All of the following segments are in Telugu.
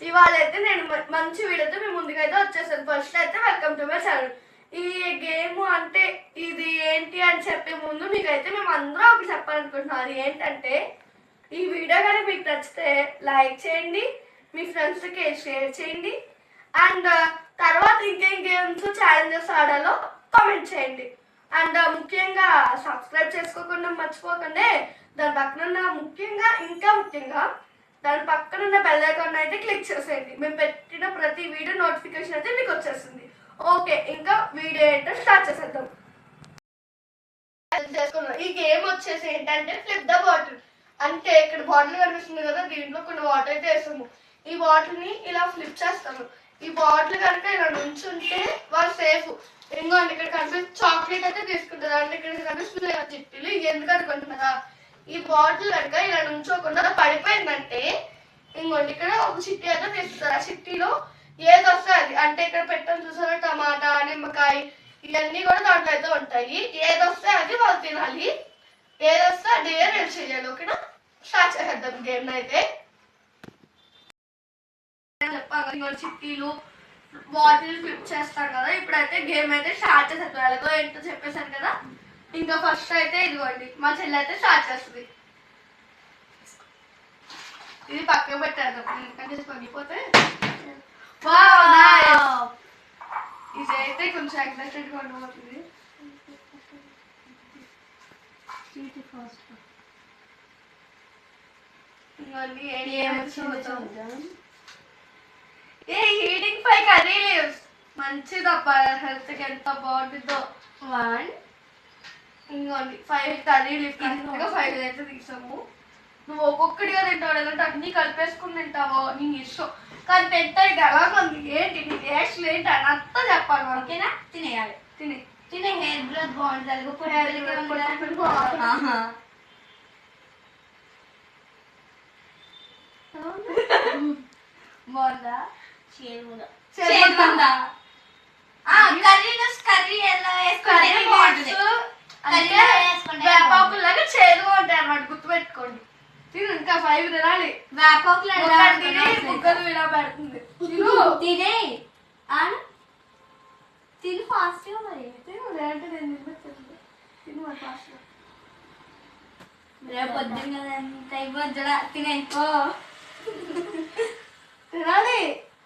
ఇవాళ అయితే నేను మంచి వీడియోతో మీ ముందుకైతే వచ్చేసాను. ఫస్ట్ అయితే వెల్కమ్ టు మై ఛానల్. ఈ గేమ్ అంటే ఇది ఏంటి అని చెప్పే ముందు మీకైతే మేము అందరం ఒకటి చెప్పాలనుకుంటున్నాం. అది ఏంటంటే ఈ వీడియో కానీ మీకు నచ్చితే లైక్ చేయండి, మీ ఫ్రెండ్స్కి షేర్ చేయండి, అండ్ తర్వాత ఇంకేం గేమ్స్ ఛాలెంజెస్ ఆడాలో కామెంట్ చేయండి. అండ్ ముఖ్యంగా సబ్స్క్రైబ్ చేసుకోకుండా మర్చిపోకండి. దాని పక్కన ముఖ్యంగా దాని పక్కన ఉన్న బెల్ ఐకాన్ అయితే క్లిక్ చేసేయండి. మేము పెట్టిన ప్రతి వీడియో నోటిఫికేషన్ అయితే మీకు వచ్చేస్తుంది. ఓకే, ఇంకా వీడియో ఏంటో స్టార్ట్ చేసేద్దాం. ఈ గేమ్ వచ్చేసి ఏంటంటే ఫ్లిప్ ద బాటిల్. అంటే ఇక్కడ బాటిల్ కనిపిస్తుంది కదా, దీంట్లో కొన్ని వాటర్ అయితే వేస్తాము. ఈ బాటిల్ ని ఇలా ఫ్లిప్ చేస్తాము. ఈ బాటిల్ కనుక ఇలా నుంచుంటే వాళ్ళు సేఫ్. ఇంకోండి ఇక్కడ కనిపిస్తుంది చాక్లెట్ అయితే తీసుకుంటారు. అంటే ఇక్కడ కనిపిస్తుంది కదా చిట్టీలు, ఎందుకు అనుకుంటున్నారా? ఈ బాటిల్ కనుక ఇలా నుంచోకుండా పడిపోయిందంటే ఇంకోండి ఇక్కడ ఒక చిట్టి అయితే తీసుకుంటారు. ఆ చిట్టీలో ఏది వస్తే అది, అంటే ఇక్కడ పెట్టని చూసారా, టమాటా, నిమ్మకాయ, ఇవన్నీ కూడా దాంట్లో అయితే ఉంటాయి. ఏది వస్తే అది వాళ్ళు తినాలి, ఏది వస్తే అది రేపు చేయాలి. ఓకేనా, స్టార్ట్ చేసేద్దాం గేమ్ అయితే. చెప్పాను చిట్టీలు బాటిల్ ఫ్లిప్ చేస్తాం కదా, ఇప్పుడైతే గేమ్ అయితే స్టార్ట్ చేసేద్దాం. ఎలాగో ఏంటో చెప్పేశాను కదా. ఇంకా ఫస్ట్ అయితే ఇదిగోండి మా చెల్లి అయితే స్టార్ట్ చేస్తుంది. ఇది పక్కన పెట్టారు ఎందుకంటే పగిలిపోతే. ఇది అయితే కొంచెం ఎగ్జైటెడ్ గా ఉండబోతుంది. ఈటింగ్ 5 కర్రీ లీవ్స్ మంచిదప్ప, హెల్త్ కి ఎంత బాగుంటుందో. 1 ఇంకోండి 5 కర్రీ లీవ్స్, 5 అయితే తీసాము. నువ్వు ఒక్కొక్కటిగా తింటావు, లేదంటే అన్ని కలిపేసుకుని తింటావో నీ ఇష్టం. కానీ తింటాయి కదా మంది ఏంటి నీ టేస్ట్లు ఏంటి అని అంతా చెప్పాలి. మనకేనా తినేయాలి. తినే హెయిర్ గ్రోత్ బాగుంటుంది. బాగుందా? వేపాకులాగా చేదుగా ఉంటాయి అన్నమాట, గుర్తుపెట్టుకోండి. తిను, ఇంకా 5 తినాలి. వేపాకులు బుగ్గలు ఇలా పెడుతుంది. తిను ఫాస్ట్ గా, మరి తిను లేదంటే నేను తిను మరి ఫాస్ట్ గా. పొద్దున్న తినాలి.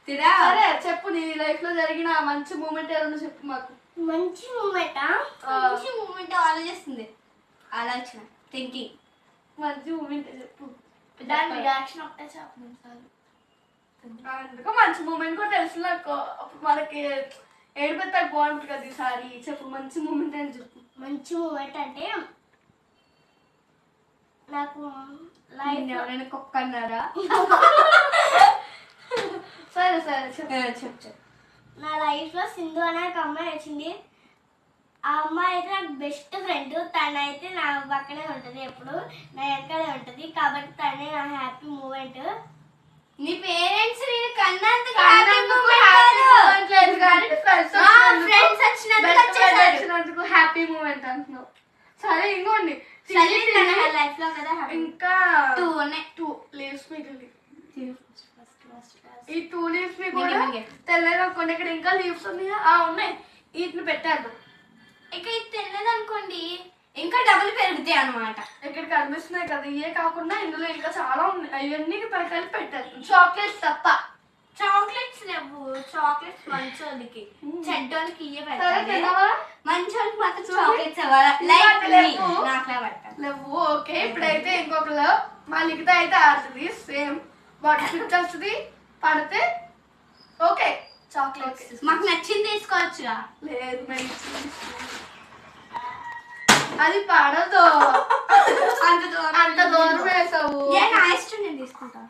సరే చెప్పు, నీ లైఫ్ లో జరిగిన మంచి మూమెంట్ ఏదన్నా చెప్పు మాకు. మంచి మూమెంట్ ఆలోచిస్తుంది, ఆలోచన థింకింగ్. మంచి మూమెంట్ చెప్పు. రియాక్షన్ ఒకటే చెప్పు. అందుకు మంచి మూమెంట్ కూడా తెలుసు నాకు. అప్పుడు మనకి ఏడుపెత్తా బాగుంటుంది కదా. ఈసారి చెప్పు మంచి మూమెంట్ అని చెప్పు. మంచి మూమెంట్ అంటే నాకు లైఫ్ ఎవరైనా కుక్క అన్నారా? సరే చెప్పు. నా లైఫ్ లో సింధు అనే ఒక అమ్మాయి వచ్చింది. ఆ అమ్మాయి అయితే నాకు బెస్ట్ ఫ్రెండ్. తనైతే నా పక్కనే ఉంటుంది, ఎప్పుడు నా వెనకాలే ఉంటుంది. కాబట్టి తనే నా హ్యాపీ మూమెంట్. నీ పేరెంట్స్ నేను కన్నందుకు హ్యాపీ మూమెంట్ అంటున్నావు. సరే ఇంకోండి లైఫ్ లో కదా ఇంకా 2 లీవ్స్ మిగిలి. ఈ 2 లీవ్స్ ని కూడా తెల్లగా కొన్ని ఇక్కడ ఇంకా లీవ్స్ ఉన్నాయా? ఉన్నాయి, వీటిని పెట్టారు. ఇక ఇది తెల్లది అనుకోండి, ఇంకా డబుల్ పెరుగుతాయి అనమాట. ఇక్కడ కనిపిస్తున్నాయి కదా, ఇవే కాకుండా ఇందులో ఇంకా చాలా ఉన్నాయి. అవన్నీ కలిపి పెట్టారు. చాక్లెట్స్ తప్ప. చాక్లెట్స్ లేవు. చాక్లెట్స్ మంచోళ్ళకి, చెడ్డోళ్ళకి ఇవే పెట్టారు. మంచోళ్ళకి మాత్రం చాక్లెట్స్ లేవు. ఓకే, ఇప్పుడైతే ఇంకొకరు మా లిఖిత అయితే ఆడుతుంది. సేమ్ బాటిల్ ఫిట్ చేస్తుంది, పడితే ఓకే చాక్లెట్స్ మాకు నచ్చింది తీసుకోవచ్చుగా. లేదు అది పడదు. అంత దూరం వేసావు. నా ఇష్టం, నేను తీసుకుంటా.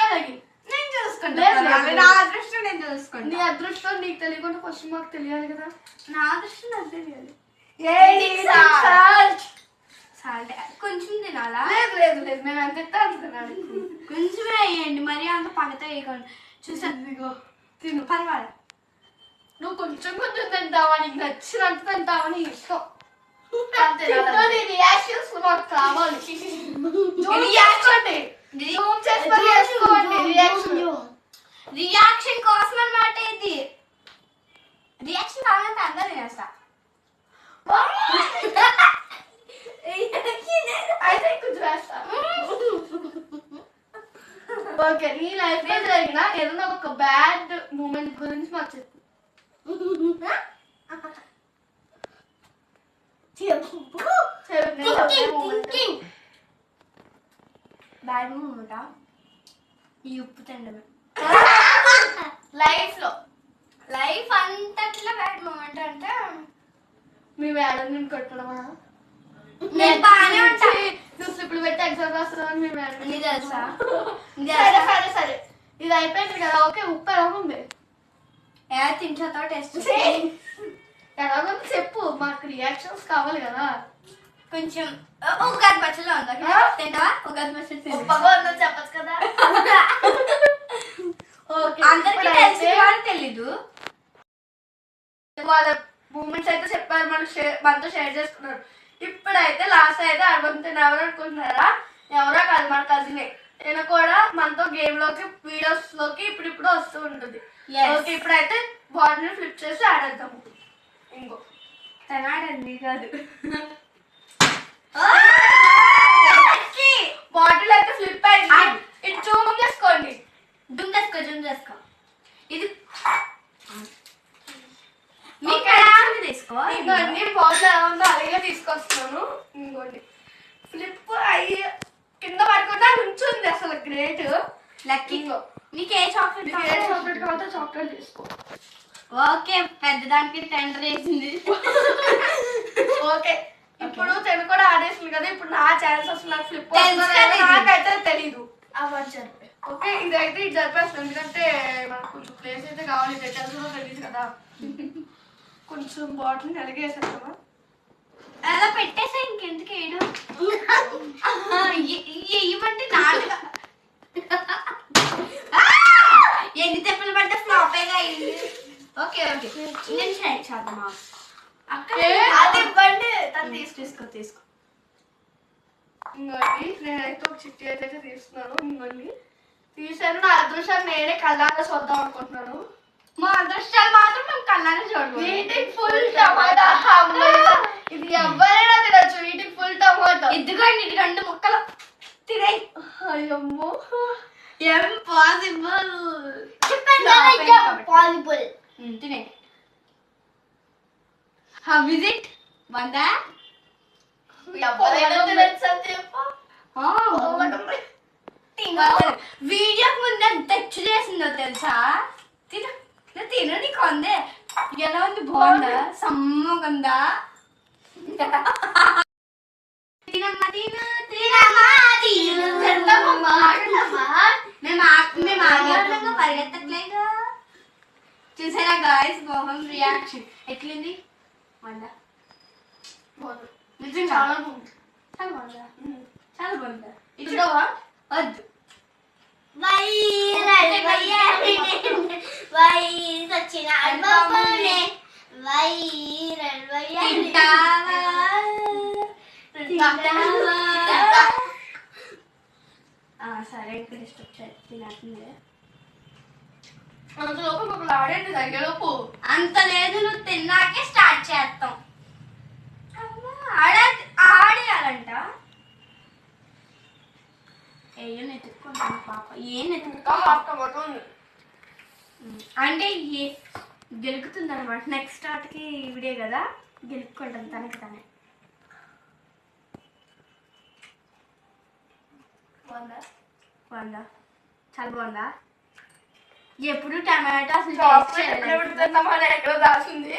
అలాగే నేను చూసుకుంటా. నా అదృష్టం నేను చూసుకుంటా. నీ అదృష్టం నీకు తెలియకుండా ఫస్ట్ మాకు తెలియాలి కదా. నా అదృష్టం నాకు తెలియాలి. కొంచెం తినాలా? లేదు మేము ఎంత తినాలి. కొంచెమే వేయండి, మరి అంత పగత వేయకండి. చూసాను తిను, పర్వాలేదు. నువ్వు కొంచెం తింటావా, నీకు నచ్చినంత తింటావా, నీ ఇష్టం. రియాక్షన్స్ మాకు కావాలి. రియాక్షన్ కోసం అన్నమాట ఇది. రియాక్షన్ కావాలంటే అందరూ తినేస్తా. అయితే కొంచెం వేస్తా. ఓకే, నీ లైఫ్ లో జరిగిన ఏదైనా ఒక బ్యాడ్ మూమెంట్ గురించి మాకు చెప్పు. బ్యాడ్ మూమెంట్ ఈ ఉప్పు తినడమే. లైఫ్ లో లైఫ్ అంతట్లో బ్యాడ్ మూమెంట్ అంటే మీ మేడం నేను కొట్టడమా? నేను బాగానే ఉంటా. నువ్వు స్లిప్లు పెట్టి ఎగ్జామ్ రాస్తున్నావు మీ మేడం. నీ తెలుసా? సరే సరే సరే, ఇది అయిపోయింది కదా. ఓకే, ఉప్పు ఎలా ఉంది? తింటా టేస్ట్ ఎలా ఉంది చెప్పు, మాకు రియాక్షన్స్ కావాలి కదా. కొంచెం ఉగాది పచ్చలో ఉందా? తింటావా? ఉగాది పచ్చడి ఉప్పగా ఉందని చెప్పచ్చు కదా. అందరికీ తెలిసి తెలీదు. వాళ్ళ మూమెంట్స్ అయితే చెప్పారు, మనతో షేర్ చేసుకున్నారు. ఇప్పుడైతే లాస్ట్ అయితే అడుగుతున్న ఎవరు అనుకుంటున్నారా? ఎవరో కాదు, మన కజినే. నేను కూడా మనతో గేమ్ లోకి వీడియోస్ లోకి ఇప్పుడు వస్తూ ఉంటుంది. ఓకే, ఇప్పుడైతే బాటిల్ ఫ్లిప్ చేసి ఆడేద్దాము. ఇంకో తనాడండి కాదు, బాటిల్ అయితే ఫ్లిప్ అయింది. ఇది జూమ్ చేసుకోండి. జూమ్ చేసుకో. ఇది తీసుకో. ఇంకోండి, బాటిల్ ఎలా ఉందో అలాగే తీసుకొస్తున్నాను. ఇంకోండి, ఫ్లిప్ అయ్యి కింద పడుకుంటా నుంచుంది. అసలు గ్రేట్. లక్కీ. నీకు ఏ చాక్లెట్ కావాలంటే చాక్లెట్ తీసుకో. ఓకే, పెద్దదానికి టెండర్ వేసింది. ఓకే, ఇప్పుడు తను కూడా ఆడేసింది కదా. ఇప్పుడు నా ఛాన్స్ అసలు నాకు ఫ్లిప్ తెలుసు. నాకైతే తెలీదు. ఓకే, ఇదైతే ఇది జరిపేస్తాను, ఎందుకంటే మనకు కొంచెం ప్లేస్ అయితే కావాలి. డెటల్స్ కూడా తెలియదు కదా. కొంచెం బాటిల్ అలిగేసేస్తామా? అలా పెట్టేసా, ఇంకెందుకు వేయడం? వేయమంటే నాలుగా ఎన్ని తెప్పలు పడితే ఫ్లాపేగా అయింది. ఓకే ఓకే, నేను ట్రై చేద్దామా? అది ఇవ్వండి, తను తీసుకో. ఇంకోండి, నేనైతే ఒక చిట్టి అయితే తీస్తున్నాను. ఇంకోండి తీసాను. నా అదృష్టాన్ని నేనే కళ్ళారా చూద్దాం అనుకుంటున్నాను. మా అదృష్టాలు మాత్రం మేము కళ్ళారా చూడము. వీటికి ఫుల్ టమాటా. ఇది ఎవరైనా తినచ్చు. వీటికి ఫుల్ టమాటా. ఇదిగోండి, ఇది 2 ముక్కలు తినేయి. అయ్యమ్మో, ఇంపాసిబుల్. పాసిబుల్. తినే. How is it? వందా? ఎవరైనా తినచ్చు అని చెప్పు. వీడియోకి ముందు ఎంత తెచ్చు చేసిందో తెలుసా? తిను నీకు అందే. ఎలా ఉంది? బాగుందా? సమ్మగుందా? మేము పరిగెత్తట్లేదు. చూసారా గాయ్స్, మోహన్ రియాక్షన్ ఎట్లుంది? వందా? నిజంగా చాలా బాగుంది. చాలా బాగుందా? ఇచ్చుకోవా? వద్దు. సరే, ఇంకా డిస్టర్బ్ తినట్లే. అంతలోపు ఒకళ్ళు ఆడండి తగ్గలోపు. అంత లేదు, నువ్వు తిన్నాకే స్టార్ట్ చేస్తాం. ఆడేయాలంట. ఏం ఎత్తుక్కుంటాను పాప, ఏం అంటే గెలుకుతుంది అనమాట. నెక్స్ట్ స్టార్ట్కి ఇవిడే కదా, గెలుపుకుంటాను తనకి తనే. బాగుందా? చాలా బాగుందా? ఎప్పుడు టమాటా ఎక్కడ దాచింది.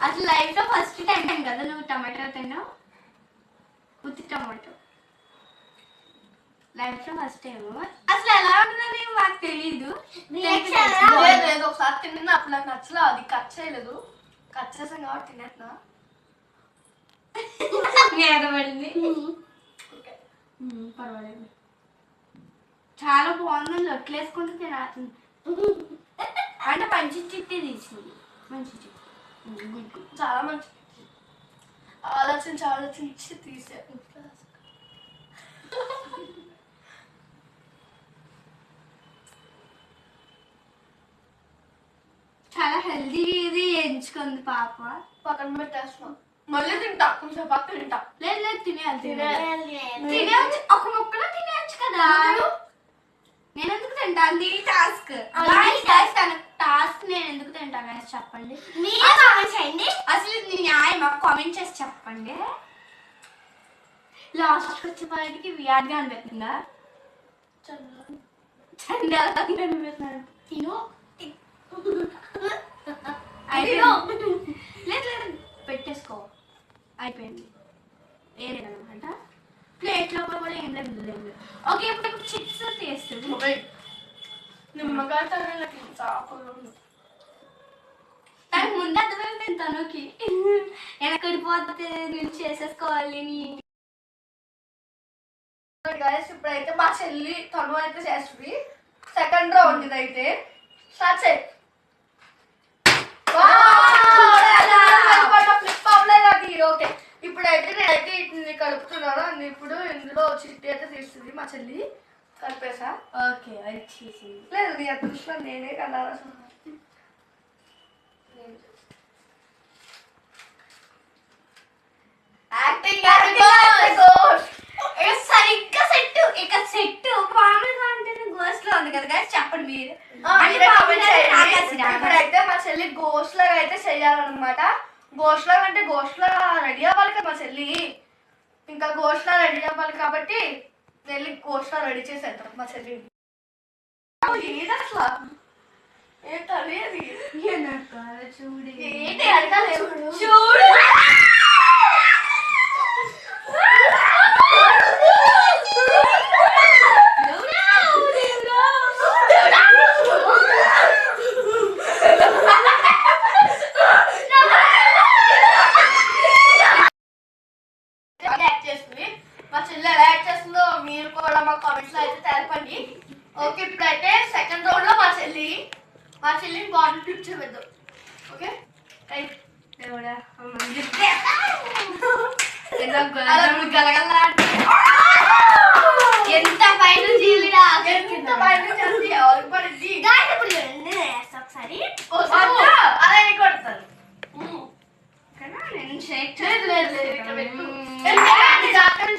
అసలు లైఫ్ లో ఫస్ట్ టైం కదా నువ్వు టమాటో తిన్నావు. ఉత్తి టమాటో లైఫ్ లో ఫస్ట్ టైం. అసలు ఎలా ఉంటుందని మాకు తెలీదు. ఒకసారి తిన్నా, అప్పుడు నాకు నచ్చలే. అది కట్ చేయలేదు. కట్ చేసాం కాబట్టి తినేస్తున్నా. పడింది. పర్వాలేదు, చాలా బాగుంది. లొట్లు వేసుకుంటూ తినాల్సింది. అంటే మంచి చిట్టి తీసింది. మంచి చిట్టి, చాలా మంచి. ఆలోచించి తీసే. చాలా హెల్దీ ఇది ఎంచుకుంది పాప. పక్కన పెట్టేస్తాం, మళ్ళీ తింటా, కొంచెం పక్కన తింటా. లేదు లేదు తినేయాలి తినేయాలి. తినేయచ్చు, ఒక ముక్కలో తినేయచ్చు కదా. నేను ఎందుకు తింటాను? ఇది టాస్క్. తన టాస్క్ నేను ఎందుకు తింటాను అని చెప్పండి. మీరు కామెంట్ చేయండి. అసలు ఇది న్యాయం, కామెంట్ చేసి చెప్పండి. లాస్ట్ వచ్చే పాటికి వియాడ్గా అనిపిస్తుందా? చండాలంగా అనిపిస్తున్నాను. తిను అయిపోయింది. లేదు లేదు పెట్టేసుకో, అయిపోయింది. ఏం లేదనమాట. ప్లేట్లో కూడా ఏం లేదు. ఓకే, ఇప్పుడు చిప్స్ తీస్తుంది. నిమ్మకాయ తనకి నాకు ముందు అర్థమైపోయింది తనకి. వెనకడిపోతే నేను చేసేసుకోవాలి. ఇప్పుడైతే మా చెల్లి తను అయితే చేస్తుంది. సెకండ్ రౌండ్ ఇదైతే స్టార్ట్ చేయి. ఫ్లిప్ అవ్వలేదు అది. ఓకే, ఇప్పుడైతే నేనైతే వీటిని కలుపుతున్నాను. ఇప్పుడు ఇందులో చిట్టి అయితే తీస్తుంది మా చెల్లి. కలిపేసా. ఓకే, అది చేసింది. లేదు నీ అదృష్టం, నేనే కదా. సరిగ్గా సెట్ ఇక సెట్ మామూలుగా అంటే గోస్ట్ లో ఉంది కదా. చెప్పండి మీరు. ఇప్పుడైతే మా చెల్లి గోస్ట్ లాగా అయితే చెయ్యాలన్నమాట. గోస్ట్ లాగా అంటే గోస్ట్ లా రెడీ అవ్వాలి కదా మా చెల్లి. ఇంకా గోస్ట్ లా రెడీ అవ్వాలి కాబట్టి వెళ్ళి గోస్ట్ లా రెడీ చేసేద్దాం మా చెల్లి. ఏది అసలు ఏంటది? అది చూడు ఏంటి అడగలేదు. చూడు మా చెల్లి ఎలా యాక్ట్ చేస్తుందో మీరు కూడా మా కామెంట్స్ లో అయితే తెలపండి. ఓకే, ఇప్పుడైతే సెకండ్ రౌండ్ లో మా చెల్లిని బాటిల్ ఫ్లిప్ చేద్దాం. ఓకే, ఎంత పైన జీవిడా ఎంత పైన చేసి ఎవరికి పడింది ఒకసారి అలా కొడతాను. నేను షేక్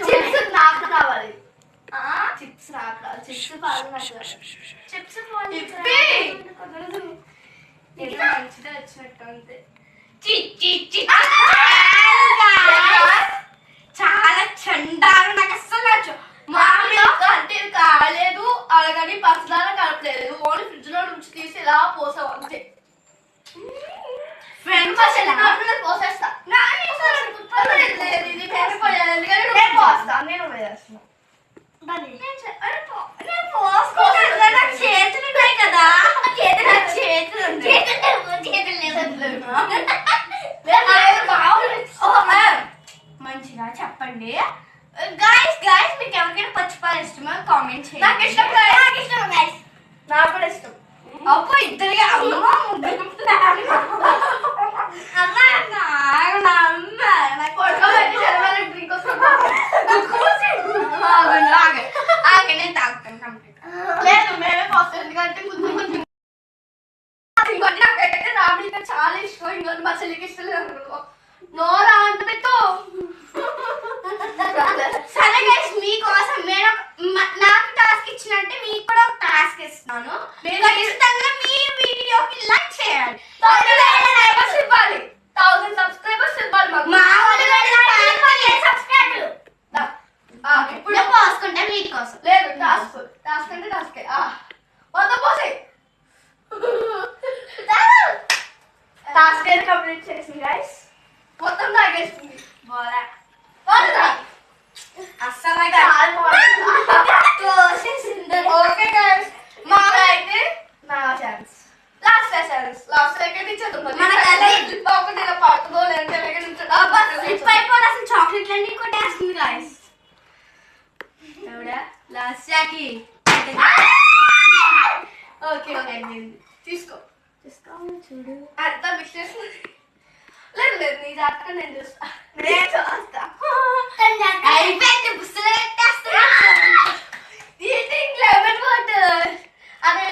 చిప్స్ నాకు కావాలి. చిప్స్ నాకు కావాలి. చిప్స్ బాగా చిప్స్ మంచిగా వచ్చినట్టు అంతే. చాలా చండాలు. నాకు అస్సలు నచ్చు. మామూలుగా అంటే కాలేదు అలాగని పచ్చదార కలపలేదు. ఓన్లీ ఫ్రిడ్జ్ లో నుంచి తీసి ఇలా పోసావు అంతే. ఫ్రెండ్స్ పోసేస్తా. నేను వేస్తాను. చేతులు ఉన్నాయి కదా. మంచిగా చెప్పండి. గాయస్ మీకు ఎవరికైనా పచ్చిపాలు ఇష్టమో కామెంట్ చేయండి. నాకు ఇష్టం గైస్. నాకు కూడా ఇష్టం. అప్పు ఇద్దరుగా డ్రింక్ నేను తాగుతాను కంప్లీట్. లేదు మేమే పోస్తాం. ఎందుకంటే ఇంకోటి నాకైతే రాబడి చాలా ఇష్టం. ఇంకోటి మా చెల్లికి ఇష్టం లేదు. నోరా అంత పెట్టు. సరే గైస్, మీకోసం నేను నాకు టాస్క్ ఇచ్చినట్టే మీకు కూడా ఒక టాస్క్ ఇస్తున్నాను. ఖచ్చితంగా మీ వీడియోకి లైక్ చేయాలి. 1000 ఇవ్వాలి. 1000 సబ్స్క్రైబర్స్ ఇవ్వాలి మాకు. మా సబ్స్క్రైబర్లు ఇప్పుడు పోసుకుంటే వీటి కోసం. లేదు టాస్క్ అంటే టాస్కే. మొత్తం పోసే టాస్క్ అయితే కంప్లీట్ చేసింది గైస్. మొత్తం తాగేస్తుంది. అస్సలు ఓకే గైస్, మాకైతే నా ఛాన్స్ లాస్ట్ సెకండ్ ఇచ్చేద్దాం. పడుతుందో స్లిప్ అయిపోయి అసలు చాక్లెట్లు అన్ని కొట్టేస్తుంది గాయస్. లాస్ట్ జాకి ఓకే తీసుకో చూడు. అంతా మిక్స్ చేసి లేదు లేదు, నీ జాతకం నేను చూస్తా. నేను చూస్తా. అయిపోయింది, బుస్సులు పెట్టేస్తా. Eating lemon water. అదే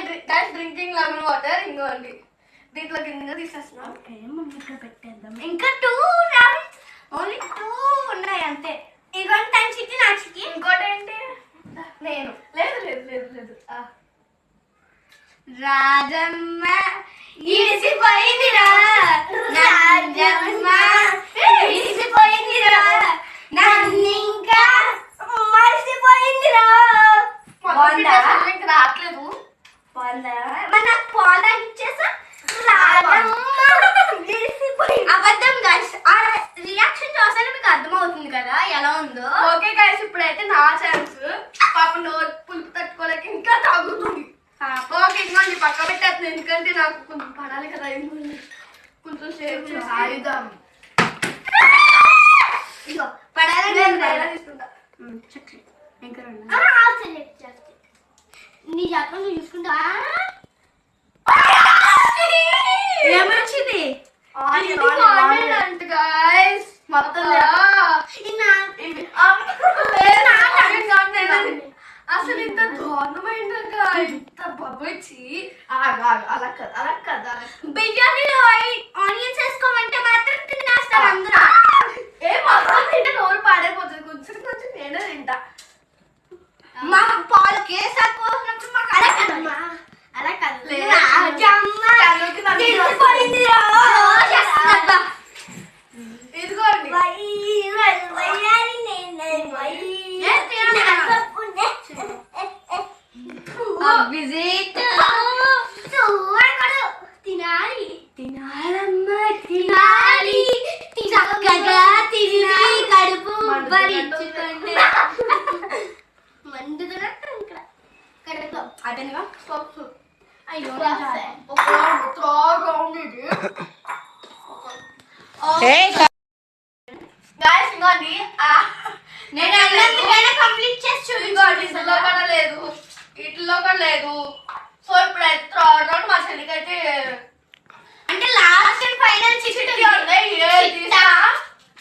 డ్రింకింగ్ లెమన్ వాటర్. ఇంకోండి దీంట్లో కింద తీసేస్తున్నాం. ఇక్కడ పెట్టేద్దాం. ఇంకా 2 రౌండ్స్, ఓన్లీ 2 ఉన్నాయి అంతే. ఇవన్నీ తన చిట్టి నా చిట్టి. ఇంకోటి ఏంటి? నేను లేదు లేదు లేదు లేదు. రాజమ్మ ఇడిసిపోయిందిరా, రాజమ్మ ఇడిసిపోయిందిరా, నన్నింకా మరిసిపోయిందిరా. ఇంకా రావట్లేదు. మన నాకు పాలు ఇచ్చేసా. అబద్ధం గైస్, ఆ రియాక్షన్ చూసానే మీకు అర్థమవుతుంది కదా ఎలా ఉందో. ఓకే గైస్, ఇప్పుడైతే నా ఛాన్స్. పాప నోరు పులుపు తట్టుకోలేక ఇంకా తాగుతుంది. ఓకే ఇంకోండి పక్క పెట్టేస్తుంది, ఎందుకంటే నాకు కొంచెం పడాలి కదా. ఇంకోండి కొంచెం సేవ్ చేసి ఆయుధం. ఇగో పడాలని తీసుకుంటా. నీ జాతకం నువ్వు చూసుకుంటా. ఏమొచ్చింది? అంట గైస్ మొత్తం అసలు ఇంత దారుణమైన ఇంత బొబ్బొచ్చి అలా కదా అలా కదా. బిర్యానీలో ఆనియన్స్ వేసుకోమంటే మాత్రం తినేస్తారు అందరూ. ఏ మొత్తం తింటే నోరు పాడైపోతుంది. కొంచెం కొంచెం నేనే తింటా. మా పాలు కేసాకు పోసినప్పుడు మాకు అలా కదమ్మా, అలా కాదు. ఇదిగోండి తినాలి, తినాలమ్మా తినాలి, చక్కగా తిని కడుపు భరించుకోండి. మండుతున్నా ఇక్కడ కడుపు అటనివా. అయ్యో గైస్ ఇంకోండి నేను అన్నందుకైనా కంప్లీట్ చేసి చూపించండి. ఇట్లో కూడా లేదు, ఇట్లో కూడా లేదు. సో ఇప్పుడైతే థర్డ్ రౌండ్ మా చెల్లికైతే అంటే లాస్ట్ అండ్ ఫైనల్ చిట్టి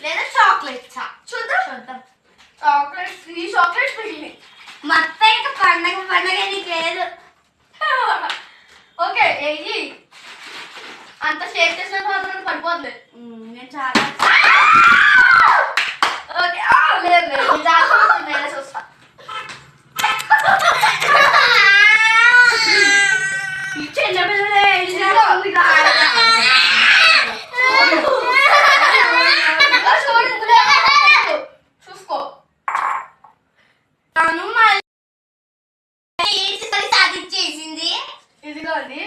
లేదా చాక్లెట్స్ చూద్దాం. చూద్దాం. చాక్లెట్స్ 3 చాక్లెట్స్ మిగిలినాయి. మొత్తం ఇంకా పండగ పండగ నీకు లేదు. ఓకే ఏయి అంత షేక్ చేసిన మాత్రం పడిపోతుంది. నేను చాలా ఓకే లేదు లేదు జాగ్రత్త నేనే చూస్తా. చూసుకో తను సాధించేసింది. ఇదిగోండి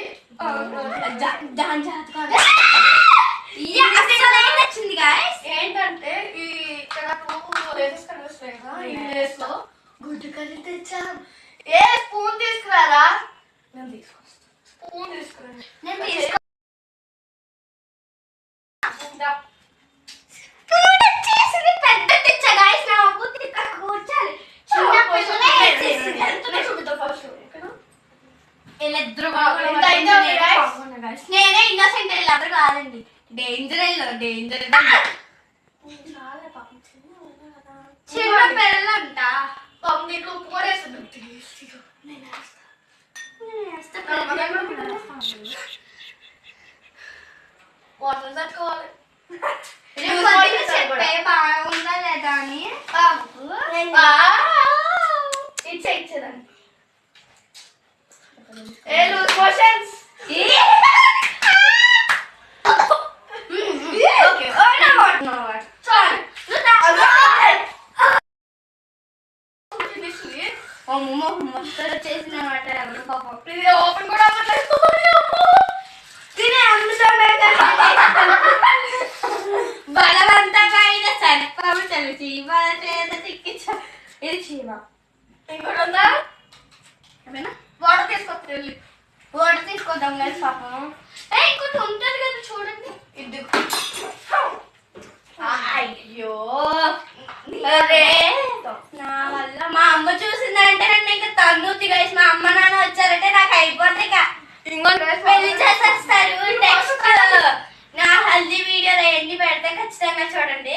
దాని జాతకాలు నచ్చింది గాయస్. ఏంటంటే ఈ ఇక్కడ 2 లేసెస్ కనిపిస్తాయి కదా, ఈ లేస్ లో గుడ్డు కర్రీ తెచ్చాం. ఏ స్పూన్ తీసుకురారా? నేను తీసుకొస్తా. స్పూన్ తీసుకురండి. నేను పెద్ద తెచ్చా గాయస్. నా కూతురు ఇక్కడ కూర్చాలి. చిన్న పిల్లలే నేనే ఇన్నోసెంట్ అందరూ కాదండి. డేంజర్ డేంజర్ చిన్న పిల్లలంట. దీంట్లో ఉప్పు కూడా వేస్తుంది. వాటర్ తట్టుకోవాలి. చెప్పే బాగుందా లేదా అని ఇచ్చేదండి. ఏ లూజ్ మోషన్స్. చేసిన ఇది ఓపెన్ కూడా అవ్వట్లేదు. తినే బలవంతంగా అయినా సరిపోతాడు. చీమ చేత తిక్కించా. ఇది చీమ. ఇంకోటి ఉందా? వాటర్ తీసుకొస్తా వెళ్ళి. వాటర్ తీసుకొద్దాం కదా పాపం. ఇంకోటి ఉంటుంది కదా చూడండి. ఇది అయ్యో నా వల్ల మా అమ్మ చూసిందంటే నన్ను ఇంకా తన్నుద్ది గైస్. మా అమ్మ నాన్న వచ్చారంటే నాకు అయిపోతుంది. ఇక పెళ్లి చేసేస్తారు. నెక్స్ట్ నా హల్దీ వీడియోలో ఎన్ని పెడితే ఖచ్చితంగా చూడండి.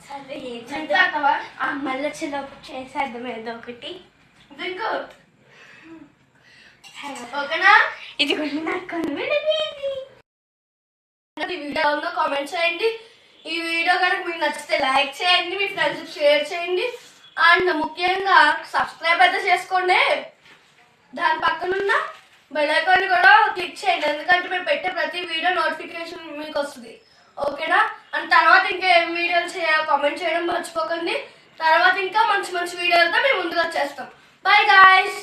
సరే ఏం చేద్దాం, మళ్ళీ వచ్చినప్పుడు చేసేద్దాం ఏదో ఒకటి. ఇంకో ఓకేనా? ఇది కూడా నాకు కనిపించింది. ఈ వీడియోలో కామెంట్ చేయండి. ఈ వీడియో కనుక మీకు నచ్చితే లైక్ చేయండి, మీ ఫ్రెండ్స్ షేర్ చేయండి, అండ్ ముఖ్యంగా సబ్స్క్రైబ్ అయితే చేసుకోండి. దాని పక్కనున్న బెల్ ఐకాన్ కూడా క్లిక్ చేయండి, ఎందుకంటే మేము పెట్టే ప్రతి వీడియో నోటిఫికేషన్ మీకు వస్తుంది. ఓకేనా? అండ్ తర్వాత ఇంకా ఏం వీడియోలు చేయాలో కామెంట్ చేయడం మర్చిపోకండి. తర్వాత ఇంకా మంచి మంచి వీడియోలతో మేము ముందుకు వచ్చేస్తాం. By guys.